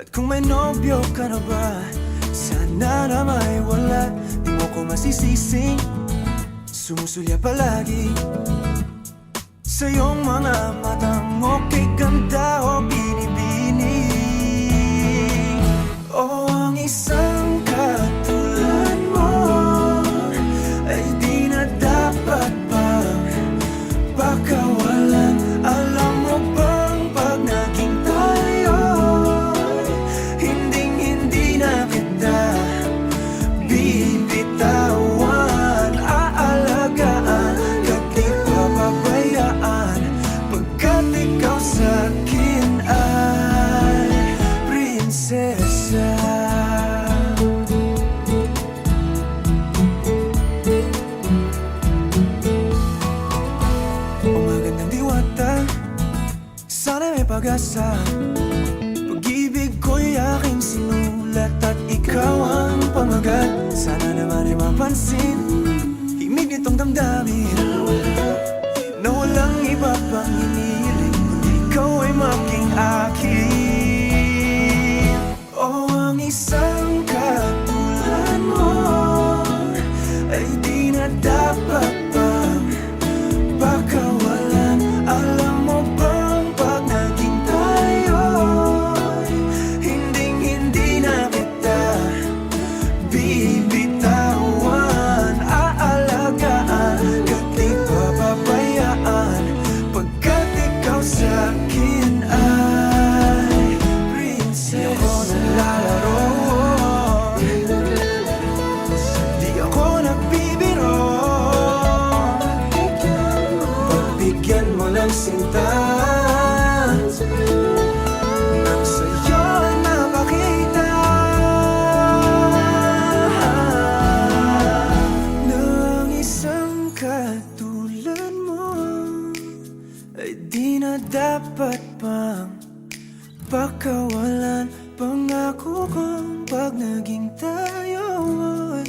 At kung may nobyo ka na ba, sana na may wala. Di mo ko masisising sumusulya palagi sa iyong mga matang okay ganda o binibini. O ang isang katulad mo ay di na dapat pang pakawalan. Alam mo bang pag naging tayo, hinding-hindi na kita bibitawan. Aalagaan ka't di papabayaan, pagkat ikaw sa'kin ay prinsesa. Sana may pag-asa, pag-ibig ko'y aking sinulat at ikaw ang pamagat. Sana naman ay mapansin himig nitong damdamin na walang iba pang hinihiling kundi ikaw ay maging akin. O ang isang katulad mo ay di na dapat pang pakawalan. Alam mo ba bibitawan, aalagaan ka't di papabayaan, pagkat ikaw sa'kin ay prinsesa. Di ako naglalaro, di ako nagbibiro, pagbigyan mo ng sinta nang sa'yo napakita katulad mo ay di na dapat pang pakawalan. Pangako kong pag naging tayo ay